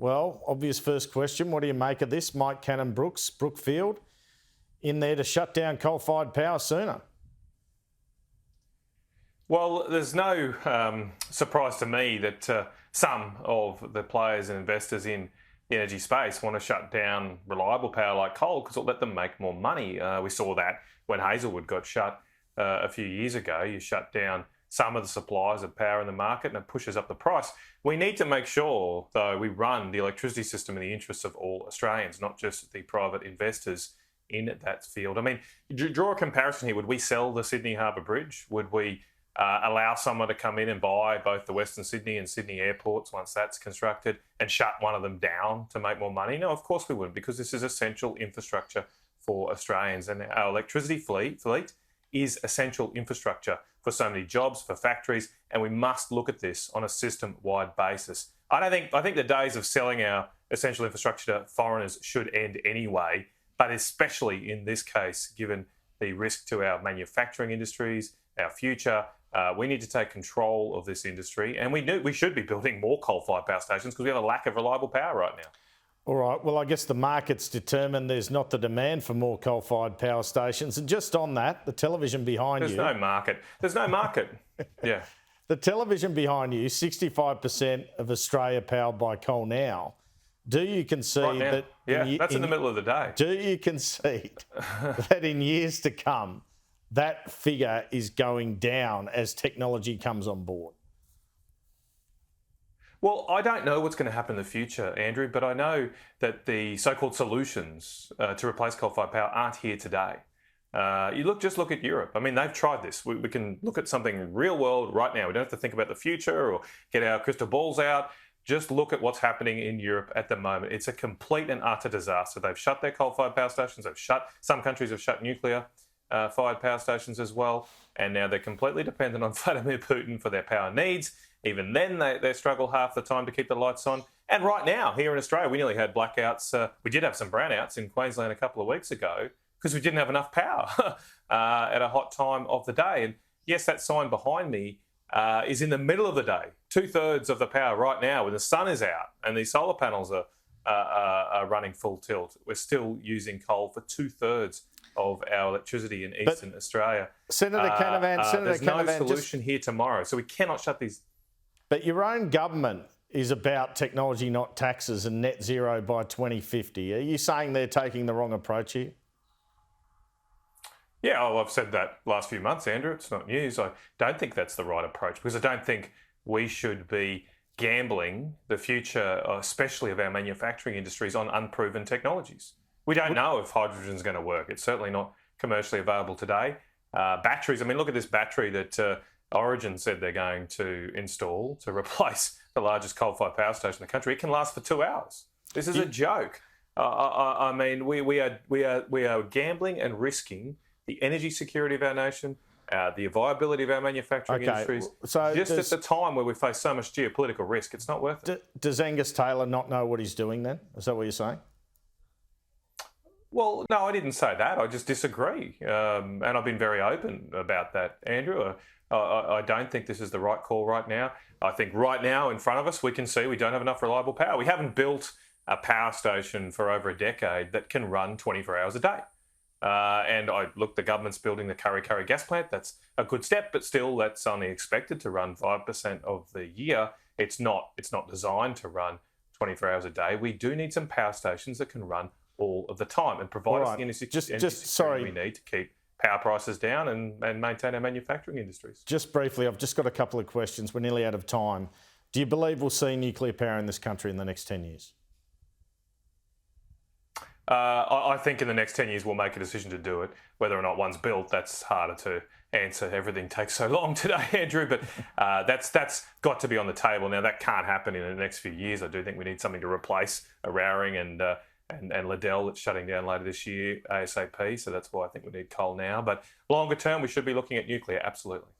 Well, obvious first question. What do you make of this? Mike Cannon Brookfield, in there to shut down coal-fired power sooner. Well, there's no surprise to me that some of the players and investors in the energy space want to shut down reliable power like coal because it'll let them make more money. We saw that when Hazelwood got shut a few years ago. You shut down some of the suppliers of power in the market and it pushes up the price. We need to make sure, though, we run the electricity system in the interests of all Australians, not just the private investors in that field. I mean, draw a comparison here. Would we sell the Sydney Harbour Bridge? Would we allow someone to come in and buy both the Western Sydney and Sydney airports once that's constructed and shut one of them down to make more money? No, of course we wouldn't, because this is essential infrastructure for Australians, and our electricity fleet is essential infrastructure for so many jobs, for factories, and we must look at this on a system-wide basis. I think the days of selling our essential infrastructure to foreigners should end anyway, but especially in this case, given the risk to our manufacturing industries, our future, we need to take control of this industry, and we should be building more coal-fired power stations because we have a lack of reliable power right now. All right, well, I guess the market's determined there's not the demand for more coal-fired power stations. And just on that, the television behind you... There's no market. Yeah. The television behind you, 65% of Australia powered by coal now. Do you concede that... Yeah, that's in the middle of the day. Do you concede that in years to come, that figure is going down as technology comes on board? Well, I don't know what's going to happen in the future, Andrew, but I know that the so-called solutions to replace coal-fired power aren't here today. Just look at Europe. I mean, they've tried this. We can look at something real world right now. We don't have to think about the future or get our crystal balls out. Just look at what's happening in Europe at the moment. It's a complete and utter disaster. They've shut their coal-fired power stations. Some countries have shut nuclear-fired power stations as well. And now they're completely dependent on Vladimir Putin for their power needs. Even then, they struggle half the time to keep the lights on. And right now, here in Australia, we nearly had blackouts. We did have some brownouts in Queensland a couple of weeks ago because we didn't have enough power at a hot time of the day. And yes, that sign behind me is in the middle of the day. 2/3 of the power right now when the sun is out and the solar panels are running full tilt. We're still using coal for 2/3 of our electricity in Eastern Australia. Senator Canavan, there's no solution here tomorrow, so we cannot shut these. But your own government is about technology, not taxes, and net zero by 2050. Are you saying they're taking the wrong approach here? Yeah, well, I've said that last few months, Andrew. It's not news. I don't think that's the right approach because I don't think we should be gambling the future, especially of our manufacturing industries, on unproven technologies. We don't know if hydrogen is going to work. It's certainly not commercially available today. Batteries, I mean, look at this battery that Origin said they're going to install to replace the largest coal-fired power station in the country. It can last for 2 hours. This is a joke. I mean, we are gambling and risking the energy security of our nation, the viability of our manufacturing industries. So just at the time where we face so much geopolitical risk, it's not worth it. Does Angus Taylor not know what he's doing then? Is that what you're saying? Well, no, I didn't say that. I just disagree. And I've been very open about that, Andrew. I don't think this is the right call right now. I think right now in front of us, we can see we don't have enough reliable power. We haven't built a power station for over a decade that can run 24 hours a day. And the government's building the Kurri Kurri gas plant. That's a good step, but still that's only expected to run 5% of the year. It's not designed to run 24 hours a day. We do need some power stations that can run all of the time and provide us the energy security we need to keep power prices down and maintain our manufacturing industries. Just briefly, I've just got a couple of questions. We're nearly out of time. Do you believe we'll see nuclear power in this country in the next 10 years? I think in the next 10 years we'll make a decision to do it. Whether or not one's built, that's harder to answer. Everything takes so long today, Andrew, but that's got to be on the table. Now, that can't happen in the next few years. I do think we need something to replace Eraring and Liddell that's shutting down later this year, ASAP. So that's why I think we need coal now. But longer term, we should be looking at nuclear, absolutely.